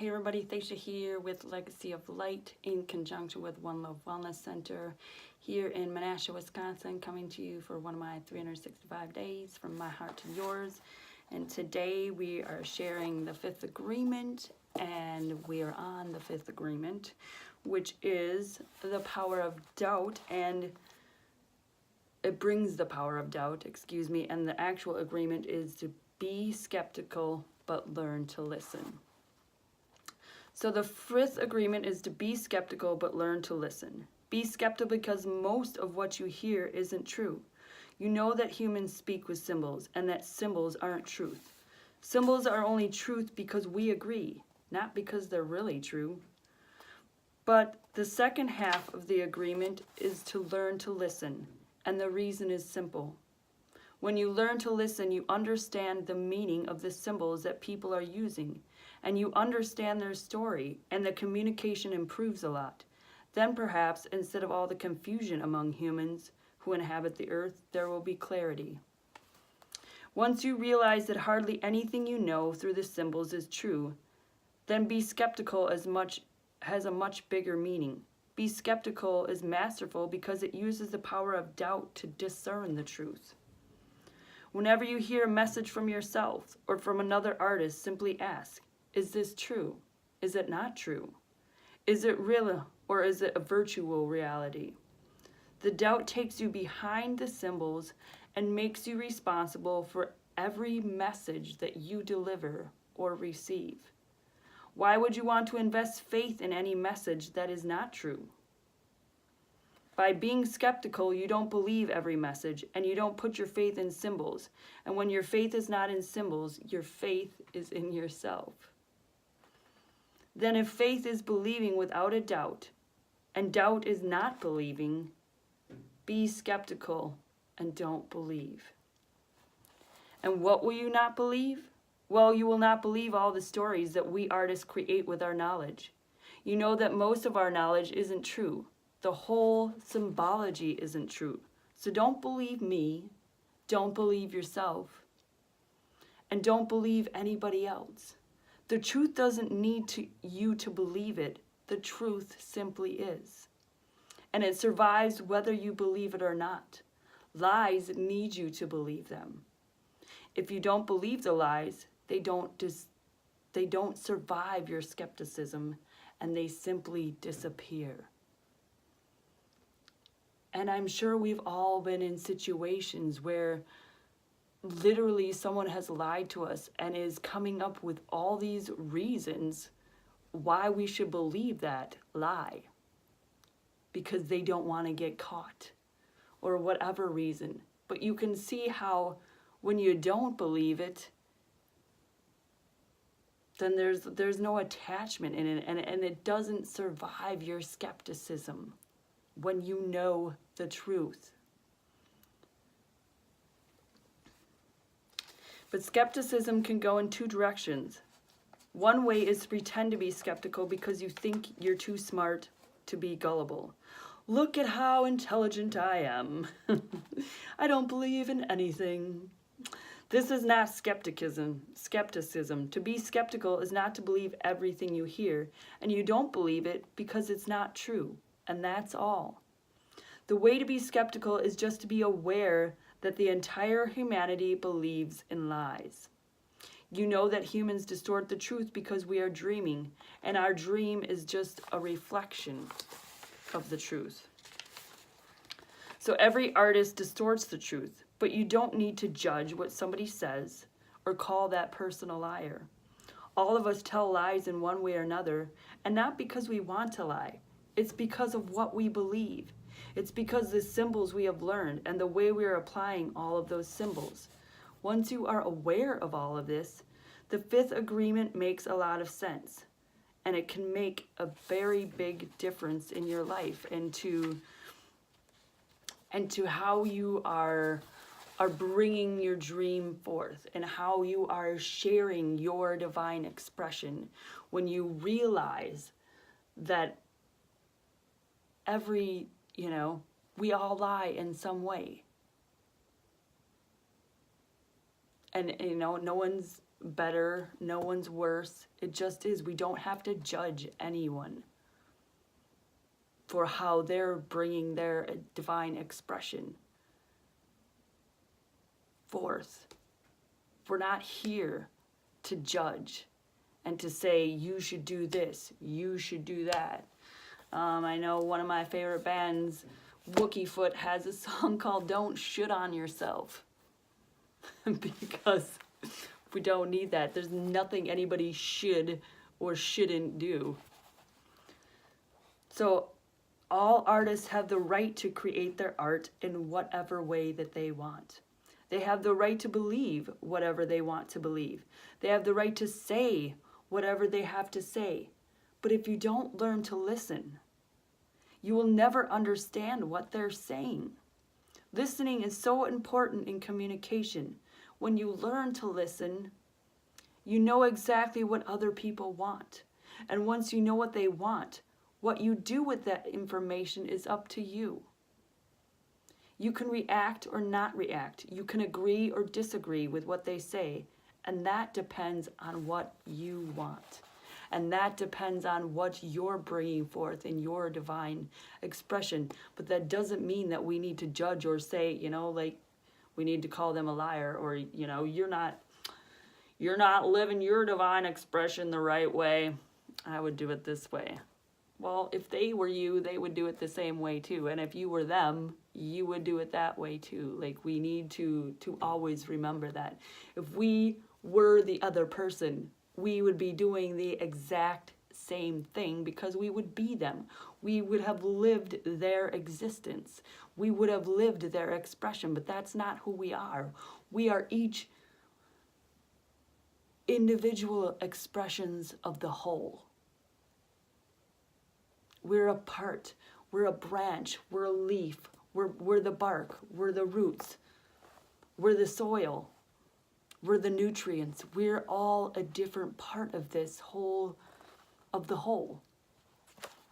Hey everybody, Thacia here with Legacy of Light in conjunction with One Love Wellness Center here in Menasha, Wisconsin, coming to you for one of my 365 days from my heart to yours. And today we are sharing the fifth agreement, and we are on the fifth agreement, which is the power of doubt, and it brings the power of doubt, and the actual agreement is to be skeptical but learn to listen. So the fifth agreement is to be skeptical but learn to listen. Be skeptical because most of what you hear isn't true. You know that humans speak with symbols and that symbols aren't truth. Symbols are only truth because we agree, not because they're really true. But the second half of the agreement is to learn to listen, and the reason is simple. When you learn to listen, you understand the meaning of the symbols that people are using, and you understand their story, and the communication improves a lot. Then perhaps, instead of all the confusion among humans who inhabit the earth, there will be clarity. Once you realize that hardly anything you know through the symbols is true, then be skeptical has a much bigger meaning. Be skeptical is masterful because it uses the power of doubt to discern the truth. Whenever you hear a message from yourself or from another artist, simply ask, is this true? Is it not true? Is it real or is it a virtual reality? The doubt takes you behind the symbols and makes you responsible for every message that you deliver or receive. Why would you want to invest faith in any message that is not true? By being skeptical, you don't believe every message, and you don't put your faith in symbols. And when your faith is not in symbols, your faith is in yourself. Then if faith is believing without a doubt, and doubt is not believing, be skeptical and don't believe. And what will you not believe? Well, you will not believe all the stories that we artists create with our knowledge. You know that most of our knowledge isn't true. The whole symbology isn't true. So don't believe me, don't believe yourself, and don't believe anybody else. The truth doesn't need you to believe it. The truth simply is. And it survives whether you believe it or not. Lies need you to believe them. If you don't believe the lies, they don't survive your skepticism, and they simply disappear. And I'm sure we've all been in situations where literally someone has lied to us and is coming up with all these reasons why we should believe that lie. Because they don't want to get caught or whatever reason. But you can see how when you don't believe it, then there's no attachment in it, and it doesn't survive your skepticism when you know the truth. But skepticism can go in two directions. One way is to pretend to be skeptical because you think you're too smart to be gullible. Look at how intelligent I am. I don't believe in anything. This is not skepticism. To be skeptical is not to believe everything you hear, and you don't believe it because it's not true. And that's all. The way to be skeptical is just to be aware that the entire humanity believes in lies. You know that humans distort the truth because we are dreaming, and our dream is just a reflection of the truth. So every artist distorts the truth, but you don't need to judge what somebody says or call that person a liar. All of us tell lies in one way or another, and not because we want to lie. It's because of what we believe. It's because the symbols we have learned and the way we are applying all of those symbols. Once you are aware of all of this, the fifth agreement makes a lot of sense. And it can make a very big difference in your life and to how you are bringing your dream forth and how you are sharing your divine expression when you realize that we all lie in some way. And, no one's better, no one's worse. It just is. We don't have to judge anyone for how they're bringing their divine expression forth. We're not here to judge and to say, you should do this, you should do that. I know one of my favorite bands, Wookie Foot, has a song called Don't Shit on Yourself. Because we don't need that. There's nothing anybody should or shouldn't do. So all artists have the right to create their art in whatever way that they want. They have the right to believe whatever they want to believe. They have the right to say whatever they have to say. But if you don't learn to listen, you will never understand what they're saying. Listening is so important in communication. When you learn to listen, you know exactly what other people want. And once you know what they want, what you do with that information is up to you. You can react or not react. You can agree or disagree with what they say. And that depends on what you want. And that depends on what you're bringing forth in your divine expression. But that doesn't mean that we need to judge or say, like, we need to call them a liar, or, you're not living your divine expression the right way. I would do it this way. Well, if they were you, they would do it the same way too. And if you were them, you would do it that way too. Like, we need to always remember that. If we were the other person, we would be doing the exact same thing because we would be them. We would have lived their existence. We would have lived their expression, but that's not who we are. We are each individual expressions of the whole. We're a part, we're a branch, we're a leaf, we're the bark, we're the roots, we're the soil, we're the nutrients. We're all a different part of this whole, of the whole.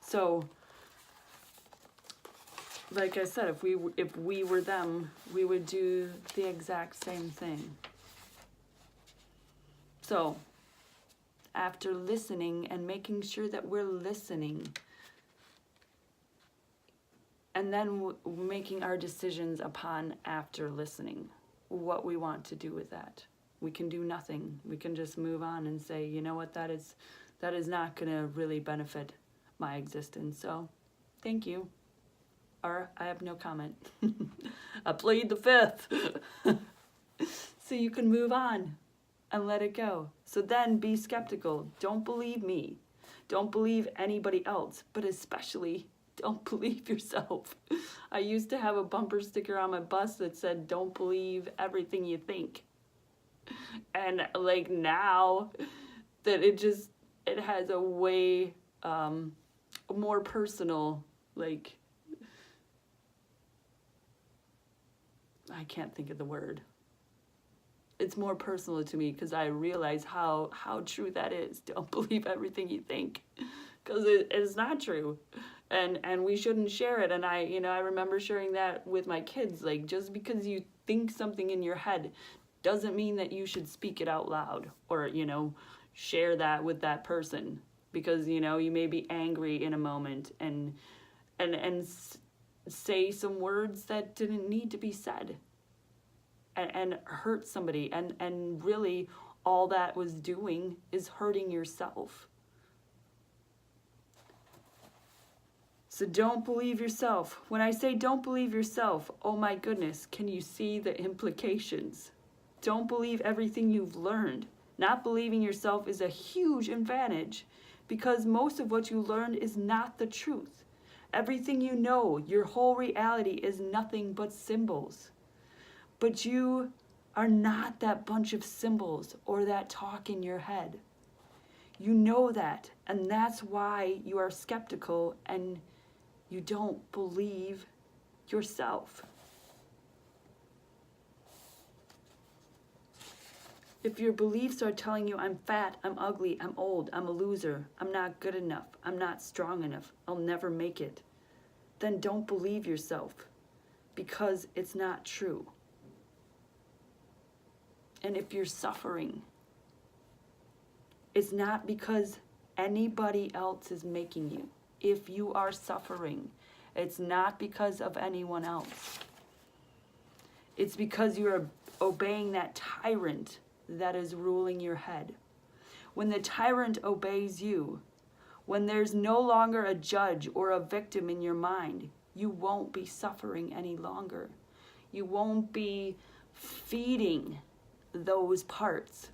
So, like I said, if we were them, we would do the exact same thing. So, after listening and making sure that we're listening, and then making our decisions upon after listening, what we want to do with that. We can do nothing. We can just move on and say, you know what, that is not going to really benefit my existence. So, thank you. Or I have no comment. I plead the fifth. So you can move on and let it go. So then be skeptical. Don't believe me. Don't believe anybody else, but especially don't believe yourself. I used to have a bumper sticker on my bus that said, don't believe everything you think. And like now that it has a way more personal, like, I can't think of the word. It's more personal to me because I realize how true that is. Don't believe everything you think, because it is not true. And we shouldn't share it. And I remember sharing that with my kids. Like, just because you think something in your head doesn't mean that you should speak it out loud or, share that with that person. Because, you may be angry in a moment and say some words that didn't need to be said and hurt somebody. And really all that was doing is hurting yourself. So don't believe yourself. When I say don't believe yourself, oh my goodness, can you see the implications? Don't believe everything you've learned. Not believing yourself is a huge advantage because most of what you learned is not the truth. Everything you know, your whole reality is nothing but symbols. But you are not that bunch of symbols or that talk in your head. You know that, and that's why you are skeptical and you don't believe yourself. If your beliefs are telling you I'm fat, I'm ugly, I'm old, I'm a loser, I'm not good enough, I'm not strong enough, I'll never make it, then don't believe yourself because it's not true. And if you're suffering It's not because anybody else is making you. If you are suffering, it's not because of anyone else. It's because you are obeying that tyrant that is ruling your head. When the tyrant obeys you, when there's no longer a judge or a victim in your mind, you won't be suffering any longer. You won't be feeding those parts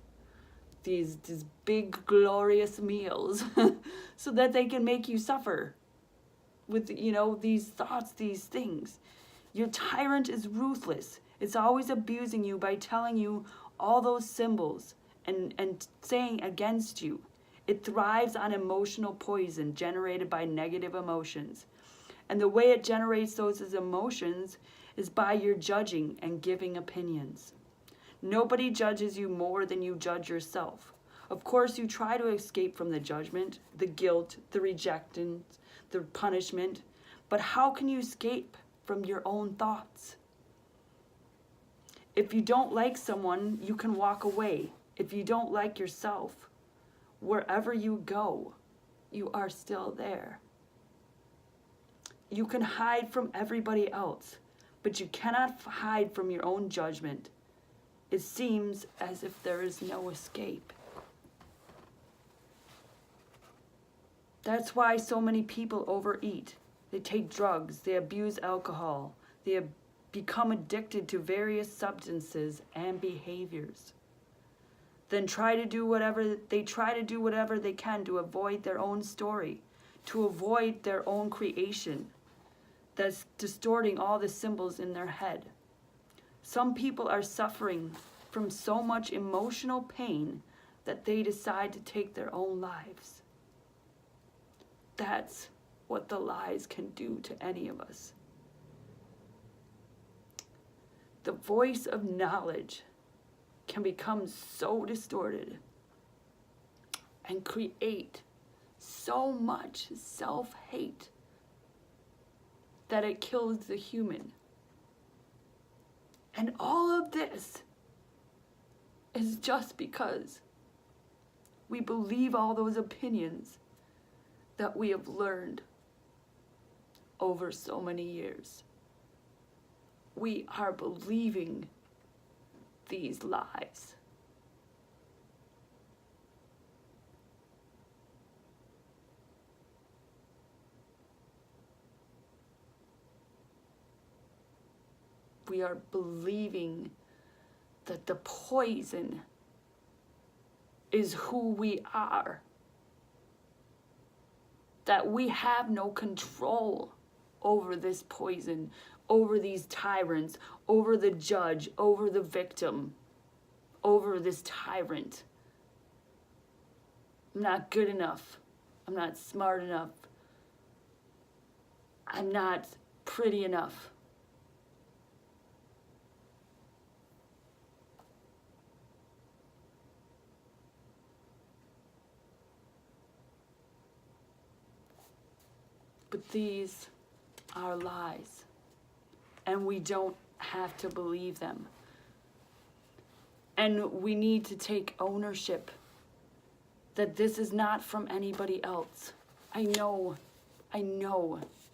these big glorious meals so that they can make you suffer with, you know, these thoughts, these things. Your tyrant is ruthless. It's always abusing you by telling you all those symbols and saying against you. It thrives on emotional poison generated by negative emotions. And the way it generates those as emotions is by your judging and giving opinions. Nobody judges you more than you judge yourself. Of course, you try to escape from the judgment, the guilt, the rejection, the punishment. But how can you escape from your own thoughts? If you don't like someone, you can walk away. If you don't like yourself, wherever you go, you are still there. You can hide from everybody else, but you cannot hide from your own judgment. It seems as if there is no escape. That's why so many people overeat. They take drugs, they abuse alcohol, they become addicted to various substances and behaviors. Then try to do whatever they can to avoid their own story, to avoid their own creation that's distorting all the symbols in their head. Some people are suffering from so much emotional pain that they decide to take their own lives. That's what the lies can do to any of us. The voice of knowledge can become so distorted and create so much self-hate that it kills the human. And all of this is just because we believe all those opinions that we have learned over so many years. We are believing these lies. We are believing that the poison is who we are. That we have no control over this poison, over these tyrants, over the judge, over the victim, over this tyrant. I'm not good enough. I'm not smart enough. I'm not pretty enough. But these are lies, and we don't have to believe them. And we need to take ownership that this is not from anybody else. I know,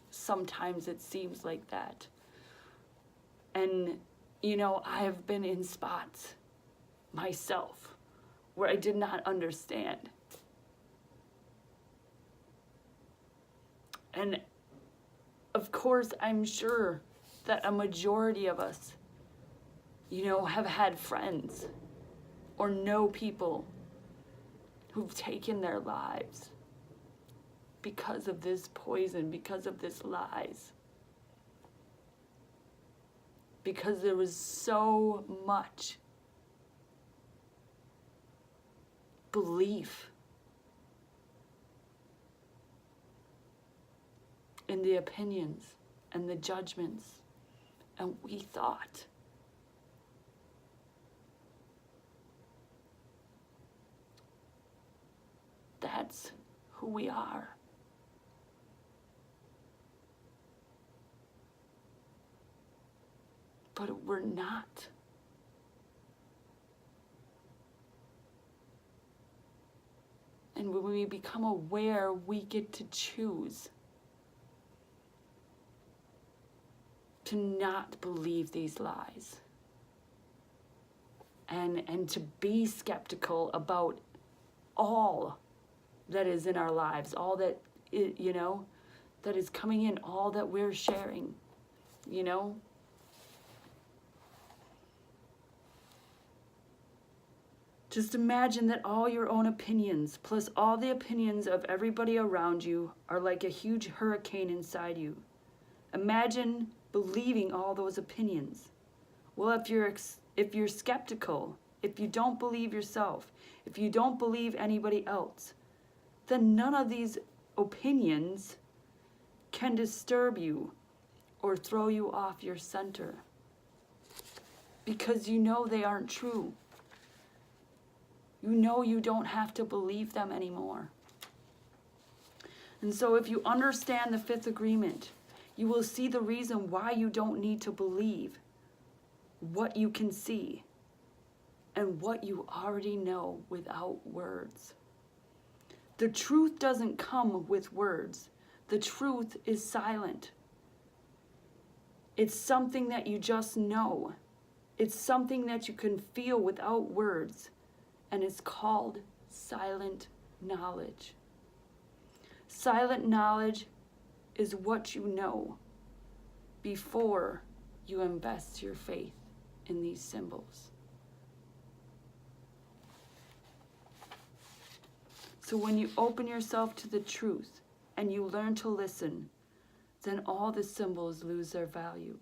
sometimes it seems like that. And, you know, I have been in spots myself where I did not understand. And of course, I'm sure that a majority of us, you know, have had friends or know people who've taken their lives because of this poison, because of this lies. Because there was so much belief in the opinions and the judgments, and we thought that's who we are. But we're not. And when we become aware, we get to choose to not believe these lies. And to be skeptical about all that is in our lives, all that, that is coming in, all that we're sharing, Just imagine that all your own opinions, plus all the opinions of everybody around you, are like a huge hurricane inside you. Imagine believing all those opinions. Well, if you're skeptical, if you don't believe yourself, if you don't believe anybody else, then none of these opinions can disturb you or throw you off your center, because you know they aren't true. You know you don't have to believe them anymore. And so if you understand the fifth agreement, you will see the reason why you don't need to believe what you can see and what you already know without words. The truth doesn't come with words. The truth is silent. It's something that you just know. It's something that you can feel without words. And it's called silent knowledge. Silent knowledge is what you know before you invest your faith in these symbols. So when you open yourself to the truth and you learn to listen, then all the symbols lose their value.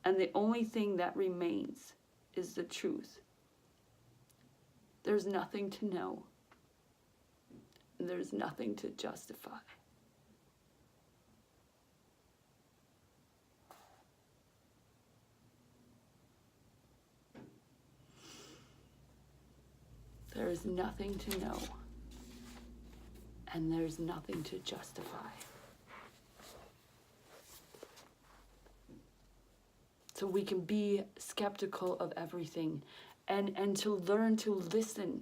And the only thing that remains is the truth. There's nothing to know. And there's nothing to justify. There is nothing to know. And there's nothing to justify. So we can be skeptical of everything and to learn to listen